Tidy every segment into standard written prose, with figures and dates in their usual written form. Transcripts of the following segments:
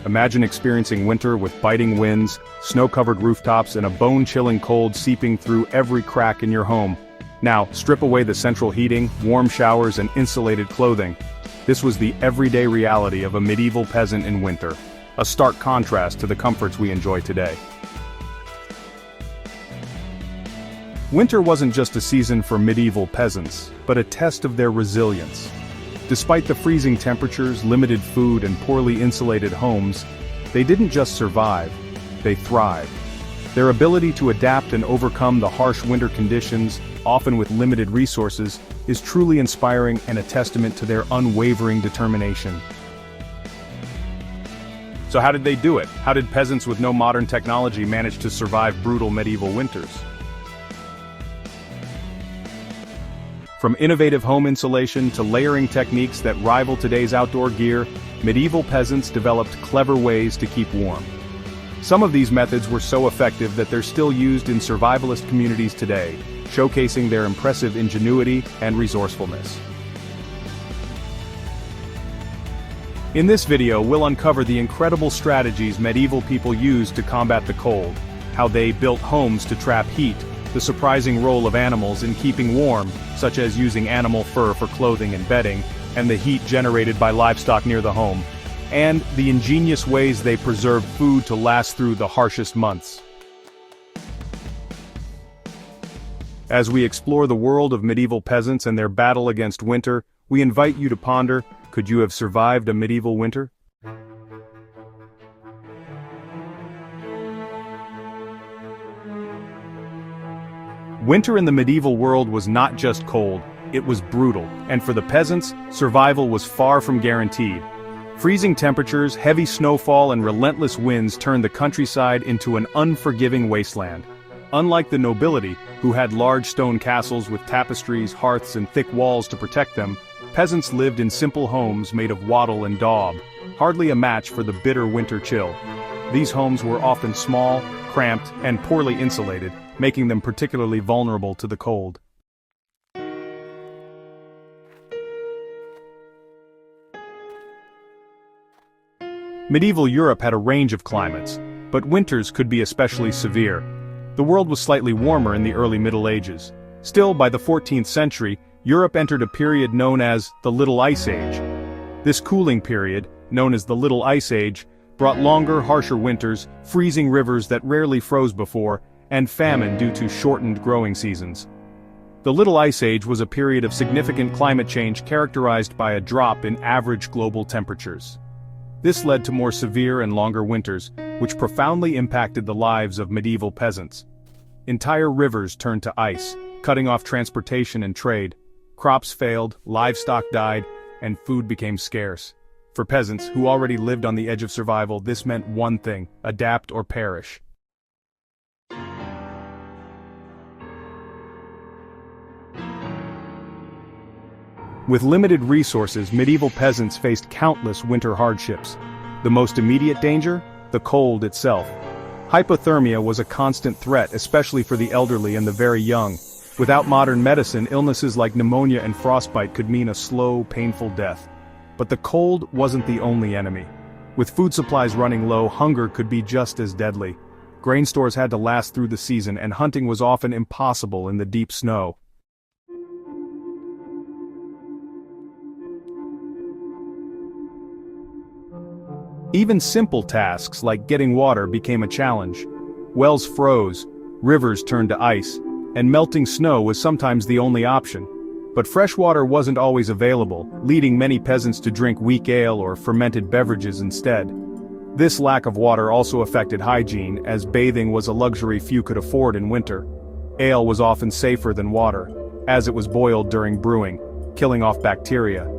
Imagine experiencing winter with biting winds, snow-covered rooftops, and a bone-chilling cold seeping through every crack in your home. Now, strip away the central heating, warm showers, and insulated clothing. This was the everyday reality of a medieval peasant in winter, a stark contrast to the comforts we enjoy today. Winter wasn't just a season for medieval peasants, but a test of their resilience. Despite the freezing temperatures, limited food, and poorly insulated homes, they didn't just survive, they thrived. Their ability to adapt and overcome the harsh winter conditions, often with limited resources, is truly inspiring and a testament to their unwavering determination. So how did they do it? How did peasants with no modern technology manage to survive brutal medieval winters? From innovative home insulation to layering techniques that rival today's outdoor gear, medieval peasants developed clever ways to keep warm. Some of these methods were so effective that they're still used in survivalist communities today, showcasing their impressive ingenuity and resourcefulness. In this video, we'll uncover the incredible strategies medieval people used to combat the cold, how they built homes to trap heat, the surprising role of animals in keeping warm, such as using animal fur for clothing and bedding, and the heat generated by livestock near the home, and the ingenious ways they preserved food to last through the harshest months. As we explore the world of medieval peasants and their battle against winter, we invite you to ponder, could you have survived a medieval winter? Winter in the medieval world was not just cold, it was brutal, and for the peasants, survival was far from guaranteed. Freezing temperatures, heavy snowfall, and relentless winds turned the countryside into an unforgiving wasteland. Unlike the nobility, who had large stone castles with tapestries, hearths, and thick walls to protect them, peasants lived in simple homes made of wattle and daub, hardly a match for the bitter winter chill. These homes were often small, cramped, and poorly insulated, making them particularly vulnerable to the cold. Medieval Europe had a range of climates, but winters could be especially severe. The world was slightly warmer in the early Middle Ages. Still, by the 14th century, Europe entered a period known as the Little Ice Age. This cooling period, known as the Little Ice Age, brought longer, harsher winters, freezing rivers that rarely froze before, and famine due to shortened growing seasons. The Little Ice Age was a period of significant climate change characterized by a drop in average global temperatures. This led to more severe and longer winters, which profoundly impacted the lives of medieval peasants. Entire rivers turned to ice, cutting off transportation and trade. Crops failed, livestock died, and food became scarce. For peasants, who already lived on the edge of survival, this meant one thing: adapt or perish. With limited resources, medieval peasants faced countless winter hardships. The most immediate danger? The cold itself. Hypothermia was a constant threat, especially for the elderly and the very young. Without modern medicine, illnesses like pneumonia and frostbite could mean a slow, painful death. But the cold wasn't the only enemy. With food supplies running low, hunger could be just as deadly. Grain stores had to last through the season, and hunting was often impossible in the deep snow. Even simple tasks like getting water became a challenge. Wells froze, rivers turned to ice, and melting snow was sometimes the only option. But fresh water wasn't always available, leading many peasants to drink weak ale or fermented beverages instead. This lack of water also affected hygiene, as bathing was a luxury few could afford in winter. Ale was often safer than water, as it was boiled during brewing, killing off bacteria.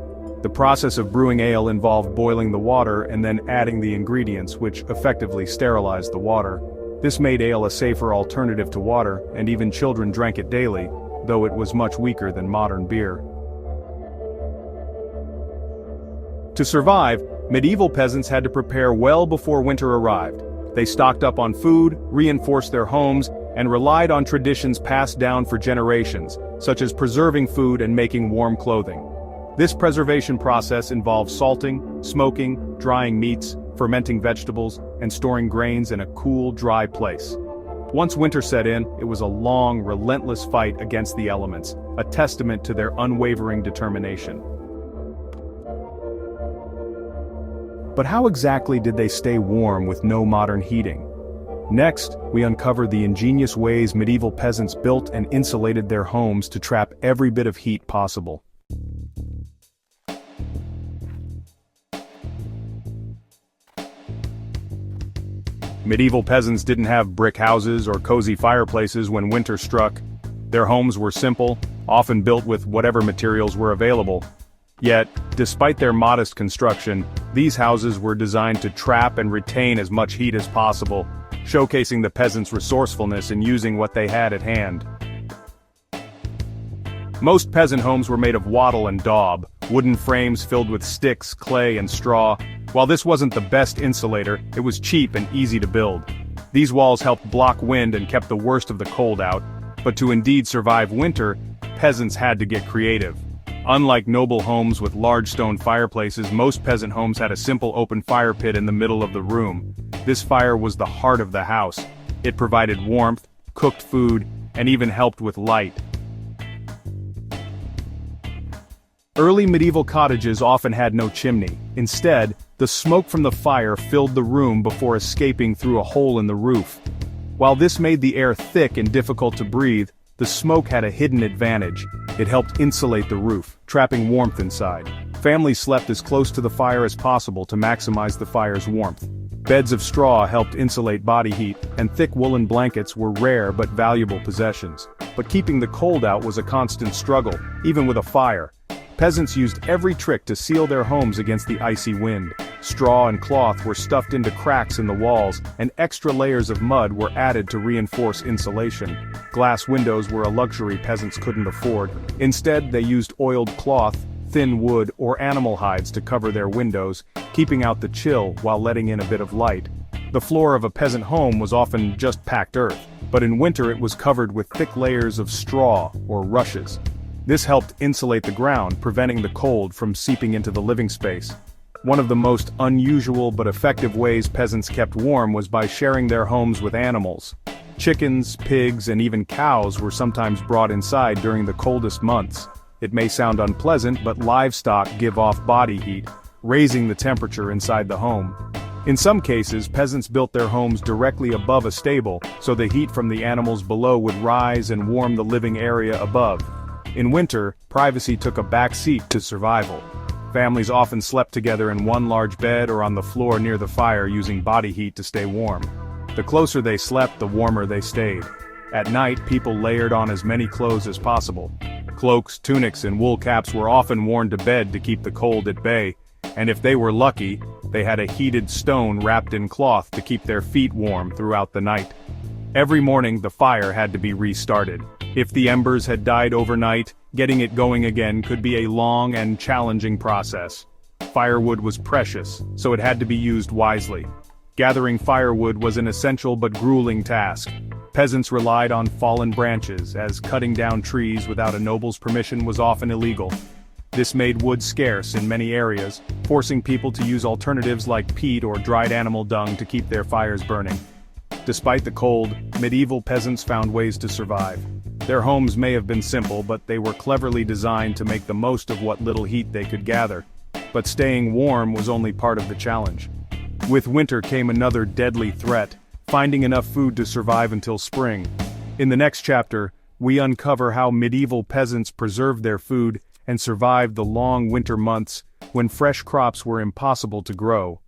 The process of brewing ale involved boiling the water and then adding the ingredients, which effectively sterilized the water. This made ale a safer alternative to water, and even children drank it daily, though it was much weaker than modern beer. To survive, medieval peasants had to prepare well before winter arrived. They stocked up on food, reinforced their homes, and relied on traditions passed down for generations, such as preserving food and making warm clothing. This preservation process involved salting, smoking, drying meats, fermenting vegetables, and storing grains in a cool, dry place. Once winter set in, it was a long, relentless fight against the elements, a testament to their unwavering determination. But how exactly did they stay warm with no modern heating? Next, we uncover the ingenious ways medieval peasants built and insulated their homes to trap every bit of heat possible. Medieval peasants didn't have brick houses or cozy fireplaces when winter struck. Their homes were simple, often built with whatever materials were available. Yet, despite their modest construction, these houses were designed to trap and retain as much heat as possible, showcasing the peasants' resourcefulness in using what they had at hand. Most peasant homes were made of wattle and daub, wooden frames filled with sticks, clay, and straw. While this wasn't the best insulator, it was cheap and easy to build. These walls helped block wind and kept the worst of the cold out, but to indeed survive winter, peasants had to get creative. Unlike noble homes with large stone fireplaces, most peasant homes had a simple open fire pit in the middle of the room. This fire was the heart of the house. It provided warmth, cooked food, and even helped with light. Early medieval cottages often had no chimney. Instead, the smoke from the fire filled the room before escaping through a hole in the roof. While this made the air thick and difficult to breathe, the smoke had a hidden advantage. It helped insulate the roof, trapping warmth inside. Families slept as close to the fire as possible to maximize the fire's warmth. Beds of straw helped insulate body heat, and thick woolen blankets were rare but valuable possessions. But keeping the cold out was a constant struggle, even with a fire. Peasants used every trick to seal their homes against the icy wind. Straw and cloth were stuffed into cracks in the walls, and extra layers of mud were added to reinforce insulation. Glass windows were a luxury peasants couldn't afford. Instead, they used oiled cloth, thin wood, or animal hides to cover their windows, keeping out the chill while letting in a bit of light. The floor of a peasant home was often just packed earth, but in winter it was covered with thick layers of straw or rushes. This helped insulate the ground, preventing the cold from seeping into the living space. One of the most unusual but effective ways peasants kept warm was by sharing their homes with animals. Chickens, pigs, and even cows were sometimes brought inside during the coldest months. It may sound unpleasant, but livestock give off body heat, raising the temperature inside the home. In some cases, peasants built their homes directly above a stable, so the heat from the animals below would rise and warm the living area above. In winter, privacy took a back seat to survival. Families often slept together in one large bed or on the floor near the fire using body heat to stay warm. The closer they slept, the warmer they stayed. At night, people layered on as many clothes as possible. Cloaks, tunics, and wool caps were often worn to bed to keep the cold at bay, and if they were lucky, they had a heated stone wrapped in cloth to keep their feet warm throughout the night. Every morning, the fire had to be restarted. If the embers had died overnight, getting it going again could be a long and challenging process. Firewood was precious, so it had to be used wisely. Gathering firewood was an essential but grueling task. Peasants relied on fallen branches, as cutting down trees without a noble's permission was often illegal. This made wood scarce in many areas, forcing people to use alternatives like peat or dried animal dung to keep their fires burning. Despite the cold, medieval peasants found ways to survive. Their homes may have been simple, but they were cleverly designed to make the most of what little heat they could gather. But staying warm was only part of the challenge. With winter came another deadly threat, finding enough food to survive until spring. In the next chapter, we uncover how medieval peasants preserved their food and survived the long winter months when fresh crops were impossible to grow.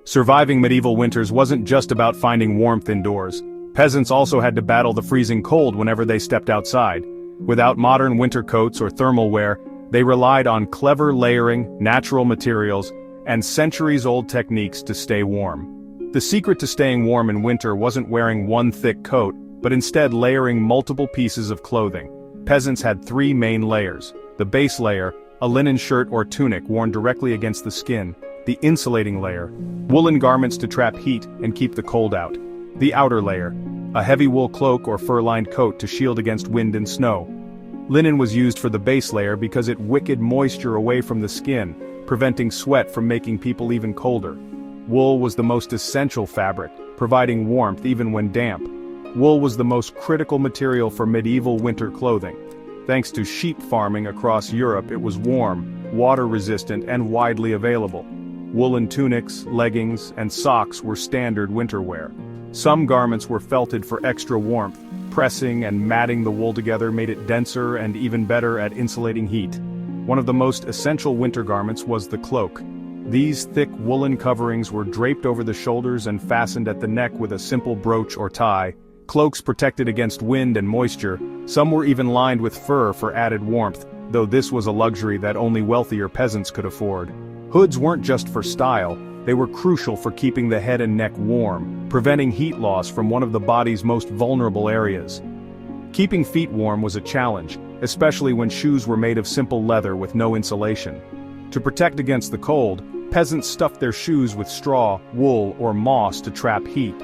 Surviving medieval winters wasn't just about finding warmth indoors. Peasants also had to battle the freezing cold whenever they stepped outside. Without modern winter coats or thermal wear, they relied on clever layering, natural materials, and centuries-old techniques to stay warm. The secret to staying warm in winter wasn't wearing one thick coat, but instead layering multiple pieces of clothing. Peasants had three main layers: the base layer, a linen shirt or tunic worn directly against the skin; the insulating layer, woolen garments to trap heat and keep the cold out; the outer layer, a heavy wool cloak or fur-lined coat to shield against wind and snow. Linen was used for the base layer because it wickeded moisture away from the skin, preventing sweat from making people even colder. Wool was the most essential fabric, providing warmth even when damp. Wool was the most critical material for medieval winter clothing. Thanks to sheep farming across Europe, it was warm, water-resistant, and widely available. Woolen tunics, leggings, and socks were standard winter wear. Some garments were felted for extra warmth. Pressing and matting the wool together made it denser and even better at insulating heat. One of the most essential winter garments was the cloak. These thick woolen coverings were draped over the shoulders and fastened at the neck with a simple brooch or tie. Cloaks protected against wind and moisture. Some were even lined with fur for added warmth, though this was a luxury that only wealthier peasants could afford. Hoods weren't just for style, they were crucial for keeping the head and neck warm, preventing heat loss from one of the body's most vulnerable areas. Keeping feet warm was a challenge, especially when shoes were made of simple leather with no insulation. To protect against the cold, peasants stuffed their shoes with straw, wool, or moss to trap heat.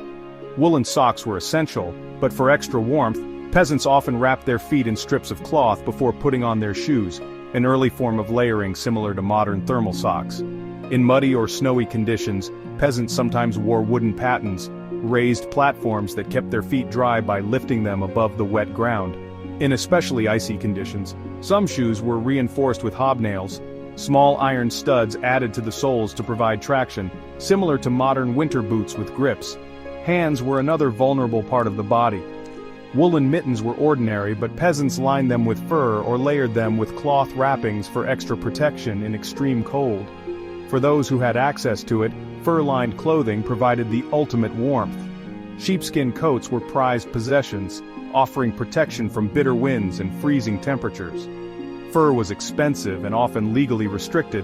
Woolen socks were essential, but for extra warmth, peasants often wrapped their feet in strips of cloth before putting on their shoes, an early form of layering similar to modern thermal socks. In muddy or snowy conditions, peasants sometimes wore wooden pattens, raised platforms that kept their feet dry by lifting them above the wet ground. In especially icy conditions, some shoes were reinforced with hobnails. Small iron studs added to the soles to provide traction, similar to modern winter boots with grips. Hands were another vulnerable part of the body. Woolen mittens were ordinary, but peasants lined them with fur or layered them with cloth wrappings for extra protection in extreme cold. For those who had access to it, fur-lined clothing provided the ultimate warmth. Sheepskin coats were prized possessions, offering protection from bitter winds and freezing temperatures. Fur was expensive and often legally restricted.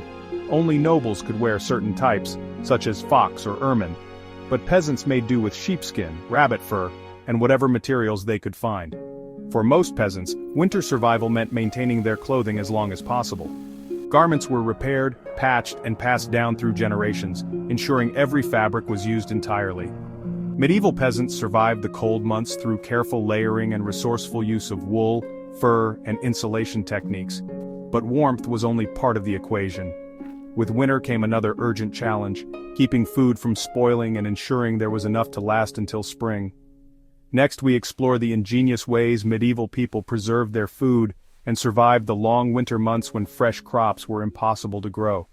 Only nobles could wear certain types, such as fox or ermine. But peasants made do with sheepskin, rabbit fur, and whatever materials they could find. For most peasants, winter survival meant maintaining their clothing as long as possible. Garments were repaired, patched, and passed down through generations, ensuring every fabric was used entirely. Medieval peasants survived the cold months through careful layering and resourceful use of wool, fur, and insulation techniques. But warmth was only part of the equation. With winter came another urgent challenge, keeping food from spoiling and ensuring there was enough to last until spring. Next, we explore the ingenious ways medieval people preserved their food and survived the long winter months when fresh crops were impossible to grow.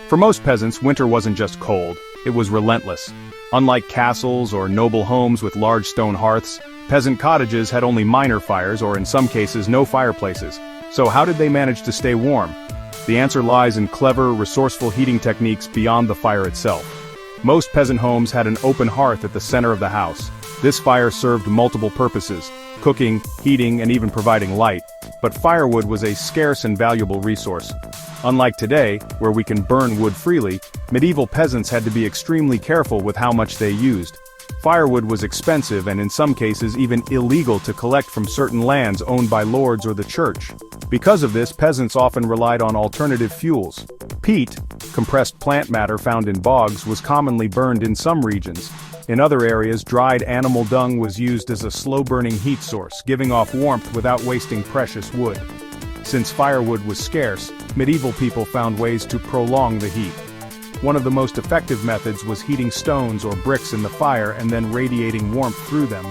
For most peasants, winter wasn't just cold, it was relentless. Unlike castles or noble homes with large stone hearths, peasant cottages had only minor fires or in some cases no fireplaces. So how did they manage to stay warm? The answer lies in clever, resourceful heating techniques beyond the fire itself. Most peasant homes had an open hearth at the center of the house. This fire served multiple purposes: cooking, heating, and even providing light. But firewood was a scarce and valuable resource. Unlike today, where we can burn wood freely, medieval peasants had to be extremely careful with how much they used. Firewood was expensive and in some cases even illegal to collect from certain lands owned by lords or the church. Because of this, peasants often relied on alternative fuels. Peat, compressed plant matter found in bogs, was commonly burned in some regions. In other areas, dried animal dung was used as a slow-burning heat source, giving off warmth without wasting precious wood. Since firewood was scarce, medieval people found ways to prolong the heat. One of the most effective methods was heating stones or bricks in the fire and then radiating warmth through them.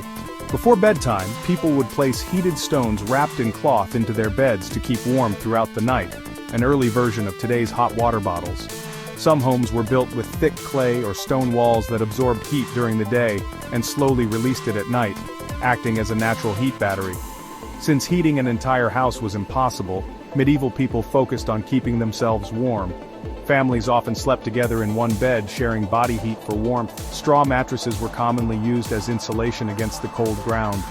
Before bedtime, people would place heated stones wrapped in cloth into their beds to keep warm throughout the night, an early version of today's hot water bottles. Some homes were built with thick clay or stone walls that absorbed heat during the day and slowly released it at night, acting as a natural heat battery. Since heating an entire house was impossible, medieval people focused on keeping themselves warm. Families often slept together in one bed, sharing body heat for warmth. Straw mattresses were commonly used as insulation against the cold ground.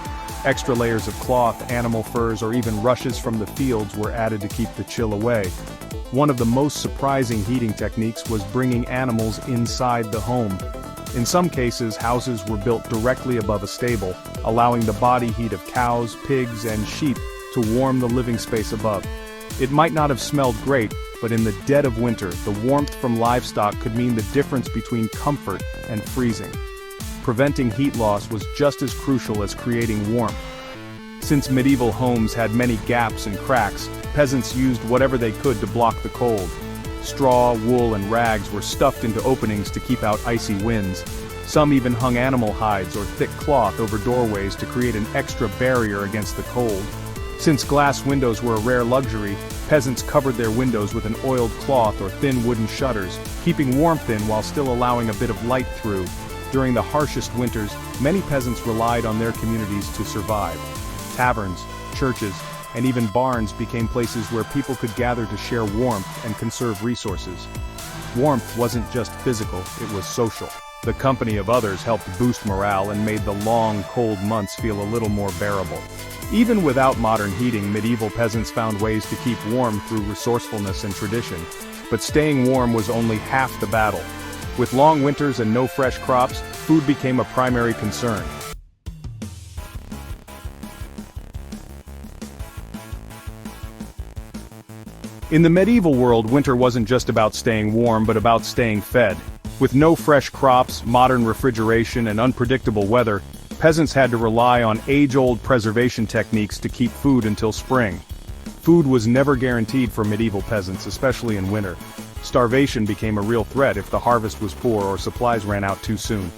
Extra layers of cloth, animal furs, or even rushes from the fields were added to keep the chill away. One of the most surprising heating techniques was bringing animals inside the home. In some cases, houses were built directly above a stable, allowing the body heat of cows, pigs, and sheep to warm the living space above. It might not have smelled great, but in the dead of winter, the warmth from livestock could mean the difference between comfort and freezing. Preventing heat loss was just as crucial as creating warmth. Since medieval homes had many gaps and cracks, peasants used whatever they could to block the cold. Straw, wool, and rags were stuffed into openings to keep out icy winds. Some even hung animal hides or thick cloth over doorways to create an extra barrier against the cold. Since glass windows were a rare luxury, peasants covered their windows with an oiled cloth or thin wooden shutters, keeping warmth in while still allowing a bit of light through. During the harshest winters, many peasants relied on their communities to survive. Taverns, churches, and even barns became places where people could gather to share warmth and conserve resources. Warmth wasn't just physical, it was social. The company of others helped boost morale and made the long, cold months feel a little more bearable. Even without modern heating, medieval peasants found ways to keep warm through resourcefulness and tradition. But staying warm was only half the battle. With long winters and no fresh crops, food became a primary concern. In the medieval world, winter wasn't just about staying warm but about staying fed. With no fresh crops, modern refrigeration, and unpredictable weather, peasants had to rely on age-old preservation techniques to keep food until spring. Food was never guaranteed for medieval peasants, especially in winter. Starvation became a real threat if the harvest was poor or supplies ran out too soon.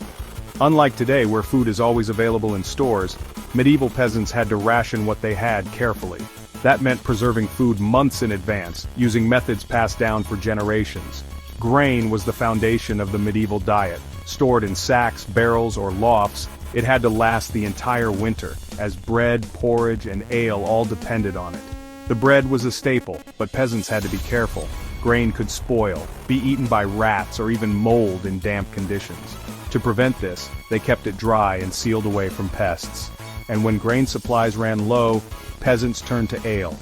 Unlike today, where food is always available in stores, medieval peasants had to ration what they had carefully. That meant preserving food months in advance, using methods passed down for generations. Grain was the foundation of the medieval diet. Stored in sacks, barrels, or lofts, it had to last the entire winter, as bread, porridge, and ale all depended on it. The bread was a staple, but peasants had to be careful. Grain could spoil, be eaten by rats, or even mold in damp conditions. To prevent this, they kept it dry and sealed away from pests. And when grain supplies ran low, peasants turned to ale.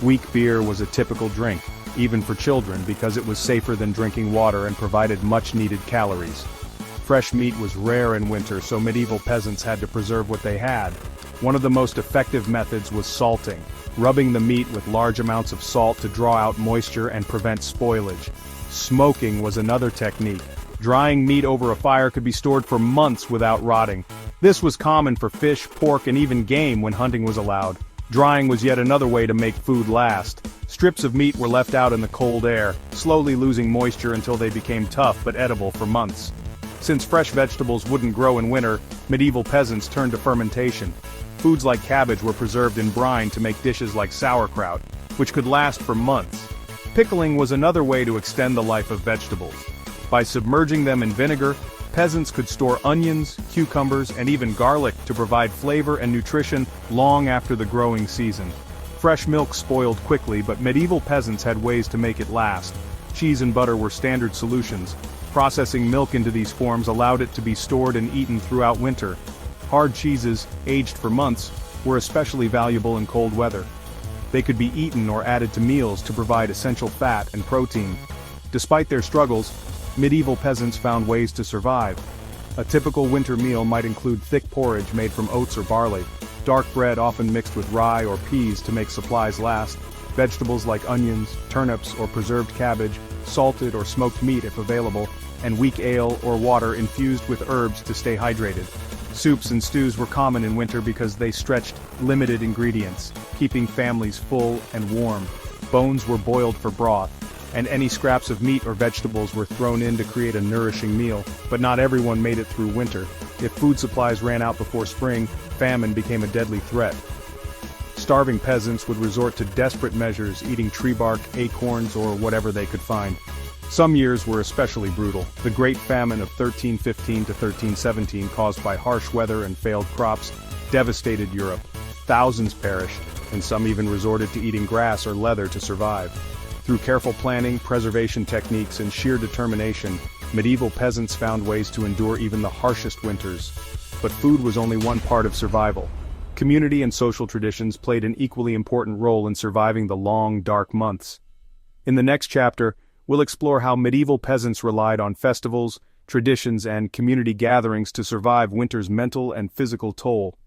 Weak beer was a typical drink, even for children, because it was safer than drinking water and provided much-needed calories. Fresh meat was rare in winter, so medieval peasants had to preserve what they had. One of the most effective methods was salting, rubbing the meat with large amounts of salt to draw out moisture and prevent spoilage. Smoking was another technique. Drying meat over a fire could be stored for months without rotting. This was common for fish, pork, and even game when hunting was allowed. Drying was yet another way to make food last. Strips of meat were left out in the cold air, slowly losing moisture until they became tough but edible for months. Since fresh vegetables wouldn't grow in winter, medieval peasants turned to fermentation. Foods like cabbage were preserved in brine to make dishes like sauerkraut, which could last for months. Pickling was another way to extend the life of vegetables. By submerging them in vinegar, peasants could store onions, cucumbers, and even garlic to provide flavor and nutrition long after the growing season. Fresh milk spoiled quickly, but medieval peasants had ways to make it last. Cheese and butter were standard solutions. Processing milk into these forms allowed it to be stored and eaten throughout winter. Hard cheeses, aged for months, were especially valuable in cold weather. They could be eaten or added to meals to provide essential fat and protein. Despite their struggles, medieval peasants found ways to survive. A typical winter meal might include thick porridge made from oats or barley, dark bread often mixed with rye or peas to make supplies last, vegetables like onions, turnips, or preserved cabbage, salted or smoked meat if available, and weak ale or water infused with herbs to stay hydrated. Soups and stews were common in winter because they stretched limited ingredients, keeping families full and warm. Bones were boiled for broth, and any scraps of meat or vegetables were thrown in to create a nourishing meal, but not everyone made it through winter. If food supplies ran out before spring, famine became a deadly threat. Starving peasants would resort to desperate measures, eating tree bark, acorns, or whatever they could find. Some years were especially brutal. The Great Famine of 1315 to 1317, caused by harsh weather and failed crops, devastated Europe. Thousands perished, and some even resorted to eating grass or leather to survive. Through careful planning, preservation techniques, and sheer determination, medieval peasants found ways to endure even the harshest winters. But food was only one part of survival. Community and social traditions played an equally important role in surviving the long, dark months. In the next chapter, we'll explore how medieval peasants relied on festivals, traditions, and community gatherings to survive winter's mental and physical toll.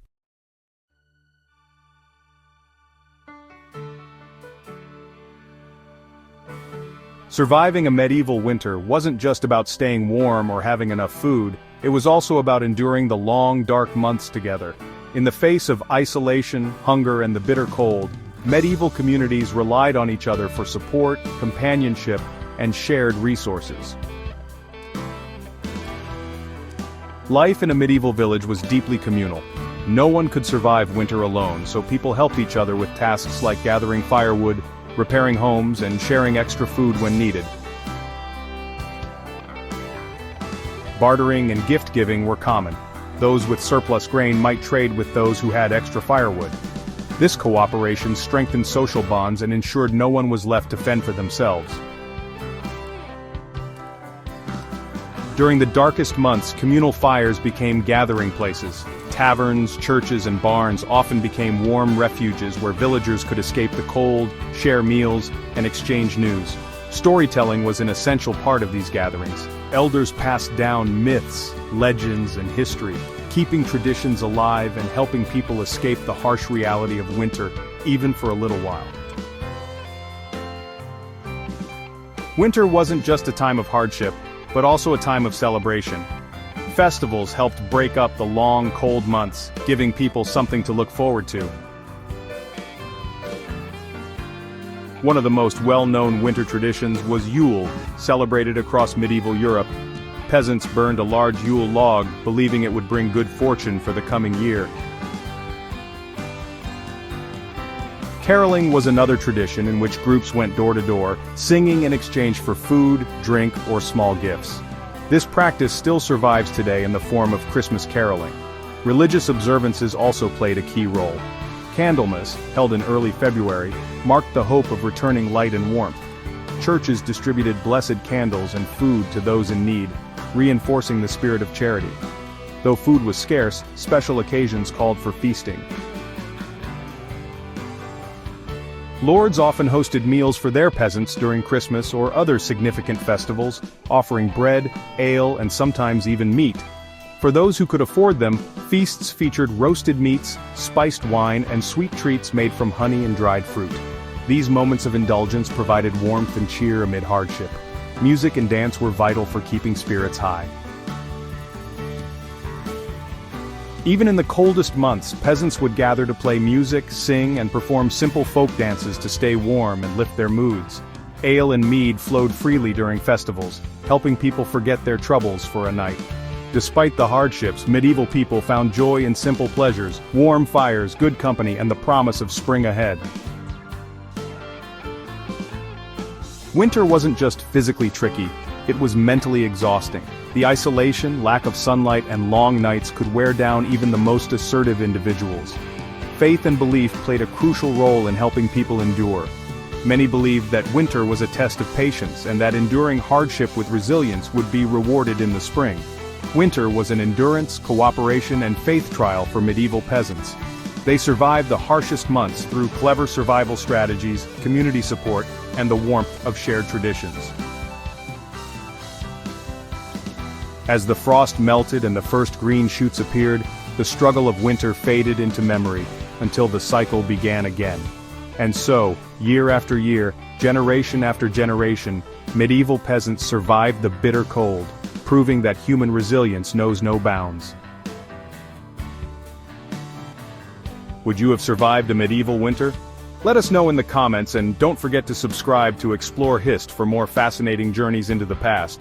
Surviving a medieval winter wasn't just about staying warm or having enough food, it was also about enduring the long, dark months together. In the face of isolation, hunger, and the bitter cold, medieval communities relied on each other for support, companionship, and shared resources. Life in a medieval village was deeply communal. No one could survive winter alone, so people helped each other with tasks like gathering firewood, repairing homes, and sharing extra food when needed. Bartering and gift-giving were common. Those with surplus grain might trade with those who had extra firewood. This cooperation strengthened social bonds and ensured no one was left to fend for themselves. During the darkest months, communal fires became gathering places. Taverns, churches, and barns often became warm refuges where villagers could escape the cold, share meals, and exchange news. Storytelling was an essential part of these gatherings. Elders passed down myths, legends, and history, keeping traditions alive and helping people escape the harsh reality of winter, even for a little while. Winter wasn't just a time of hardship, but also a time of celebration. Festivals helped break up the long, cold months, giving people something to look forward to. One of the most well-known winter traditions was Yule, celebrated across medieval Europe. Peasants burned a large Yule log, believing it would bring good fortune for the coming year. Caroling was another tradition in which groups went door to door, singing in exchange for food, drink, or small gifts. This practice still survives today in the form of Christmas caroling. Religious observances also played a key role. Candlemas, held in early February, marked the hope of returning light and warmth. Churches distributed blessed candles and food to those in need, reinforcing the spirit of charity. Though food was scarce, special occasions called for feasting. Lords often hosted meals for their peasants during Christmas or other significant festivals, offering bread, ale, and sometimes even meat. For those who could afford them, feasts featured roasted meats, spiced wine, and sweet treats made from honey and dried fruit. These moments of indulgence provided warmth and cheer amid hardship. Music and dance were vital for keeping spirits high. Even in the coldest months, peasants would gather to play music, sing, and perform simple folk dances to stay warm and lift their moods. Ale and mead flowed freely during festivals, helping people forget their troubles for a night. Despite the hardships, medieval people found joy in simple pleasures, warm fires, good company, and the promise of spring ahead. Winter wasn't just physically tricky, it was mentally exhausting. The isolation, lack of sunlight, and long nights could wear down even the most assertive individuals. Faith and belief played a crucial role in helping people endure. Many believed that winter was a test of patience and that enduring hardship with resilience would be rewarded in the spring. Winter was an endurance, cooperation, and faith trial for medieval peasants. They survived the harshest months through clever survival strategies, community support, and the warmth of shared traditions. As the frost melted and the first green shoots appeared, the struggle of winter faded into memory, until the cycle began again. And so, year after year, generation after generation, medieval peasants survived the bitter cold, proving that human resilience knows no bounds. Would you have survived a medieval winter? Let us know in the comments, and don't forget to subscribe to Explore Hist for more fascinating journeys into the past.